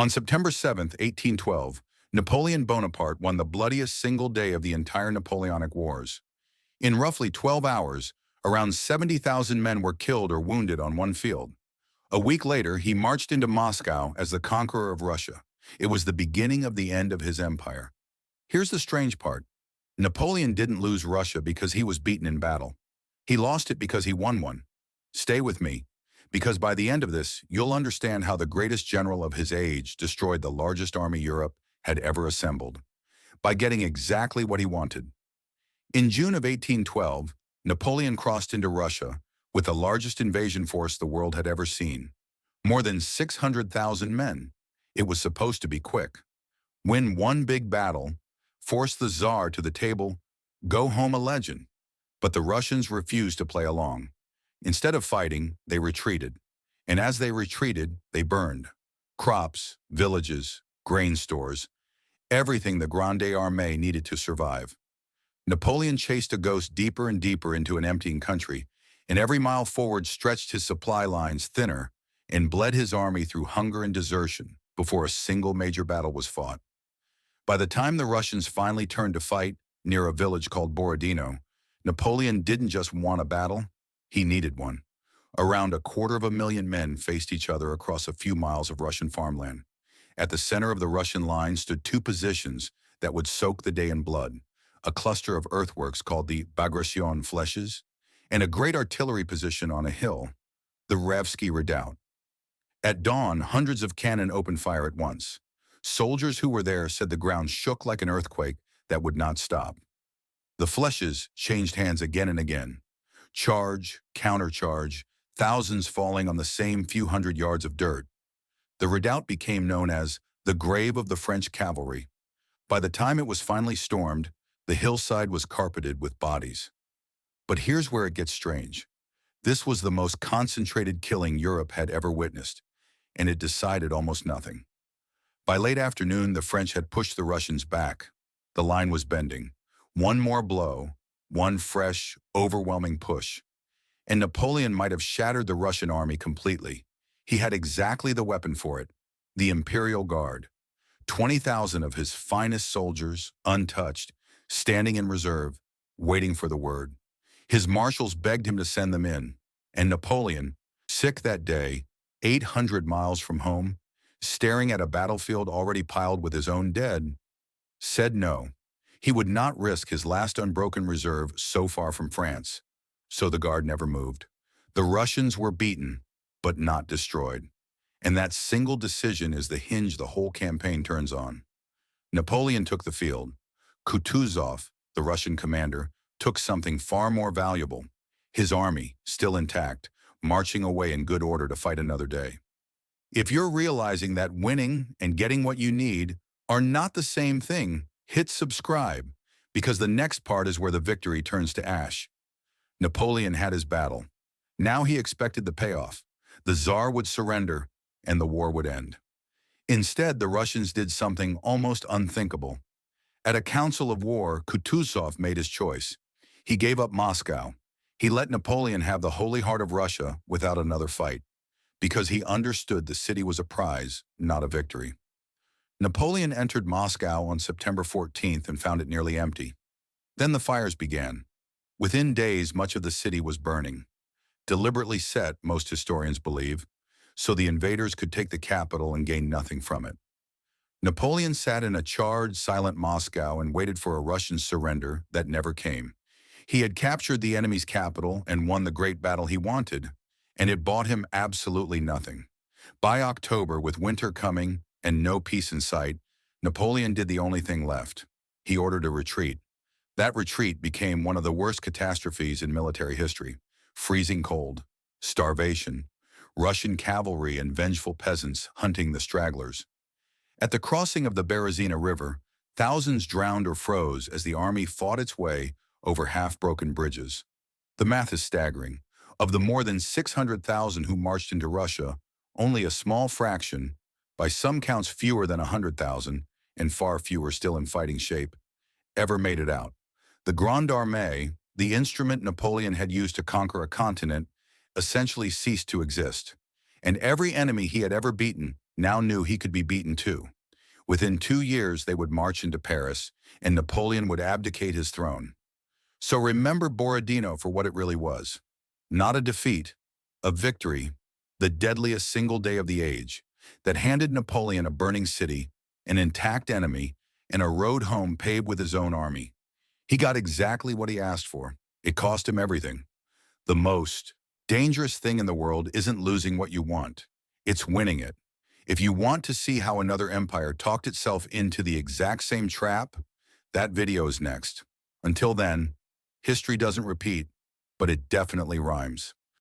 On September 7, 1812, Napoleon Bonaparte won the bloodiest single day of the entire Napoleonic Wars. In roughly 12 hours, around 70,000 men were killed or wounded on one field. A week later, he marched into Moscow as the conqueror of Russia. It was the beginning of the end of his empire. Here's the strange part. Napoleon didn't lose Russia because he was beaten in battle. He lost it because he won one. Stay with me, because by the end of this, you'll understand how the greatest general of his age destroyed the largest army Europe had ever assembled, by getting exactly what he wanted. In June of 1812, Napoleon crossed into Russia with the largest invasion force the world had ever seen. More than 600,000 men. It was supposed to be quick. Win one big battle, force the Tsar to the table, go home a legend. But the Russians refused to play along. Instead of fighting, they retreated. And as they retreated, they burned. Crops, villages, grain stores, everything the Grande Armée needed to survive. Napoleon chased a ghost deeper and deeper into an emptying country, and every mile forward stretched his supply lines thinner and bled his army through hunger and desertion before a single major battle was fought. By the time the Russians finally turned to fight near a village called Borodino, Napoleon didn't just want a battle, he needed one. Around 250,000 men faced each other across a few miles of Russian farmland. At the center of the Russian line stood two positions that would soak the day in blood, a cluster of earthworks called the Bagration flèches, and a great artillery position on a hill, the Raevsky redoubt. At dawn, hundreds of cannon opened fire at once. Soldiers who were there said the ground shook like an earthquake that would not stop. The flèches changed hands again and again. Charge, countercharge, thousands falling on the same few hundred yards of dirt. The redoubt became known as the grave of the French cavalry. By the time it was finally stormed, the hillside was carpeted with bodies. But here's where it gets strange. This was the most concentrated killing Europe had ever witnessed, and it decided almost nothing. By late afternoon, the French had pushed the Russians back. The line was bending. One more blow, one fresh, overwhelming push. And Napoleon might have shattered the Russian army completely. He had exactly the weapon for it, the Imperial Guard. 20,000 of his finest soldiers, untouched, standing in reserve, waiting for the word. His marshals begged him to send them in, and Napoleon, sick that day, 800 miles from home, staring at a battlefield already piled with his own dead, said no. He would not risk his last unbroken reserve so far from France. So the Guard never moved. The Russians were beaten, but not destroyed. And that single decision is the hinge the whole campaign turns on. Napoleon took the field. Kutuzov, the Russian commander, took something far more valuable, his army, still intact, marching away in good order to fight another day. If you're realizing that winning and getting what you need are not the same thing, hit subscribe, because the next part is where the victory turns to ash. Napoleon had his battle. Now he expected the payoff. The Tsar would surrender, and the war would end. Instead, the Russians did something almost unthinkable. At a council of war, Kutuzov made his choice. He gave up Moscow. He let Napoleon have the holy heart of Russia without another fight, because he understood the city was a prize, not a victory. Napoleon entered Moscow on September 14th and found it nearly empty. Then the fires began. Within days, much of the city was burning. Deliberately set, most historians believe, so the invaders could take the capital and gain nothing from it. Napoleon sat in a charred, silent Moscow and waited for a Russian surrender that never came. He had captured the enemy's capital and won the great battle he wanted, and it bought him absolutely nothing. By October, with winter coming and no peace in sight, Napoleon did the only thing left. He ordered a retreat. That retreat became one of the worst catastrophes in military history. Freezing cold, starvation, Russian cavalry and vengeful peasants hunting the stragglers. At the crossing of the Berezina River, thousands drowned or froze as the army fought its way over half-broken bridges. The math is staggering. Of the more than 600,000 who marched into Russia, only a small fraction, by some counts fewer than 100,000, and far fewer still in fighting shape, ever made it out. The Grande Armée, the instrument Napoleon had used to conquer a continent, essentially ceased to exist. And every enemy he had ever beaten now knew he could be beaten too. Within 2 years, they would march into Paris, and Napoleon would abdicate his throne. So remember Borodino for what it really was. Not a defeat, a victory, the deadliest single day of the age, that handed Napoleon a burning city, an intact enemy, and a road home paved with his own army. He got exactly what he asked for. It cost him everything. The most dangerous thing in the world isn't losing what you want. It's winning it. If you want to see how another empire talked itself into the exact same trap, that video is next. Until then, history doesn't repeat, but it definitely rhymes.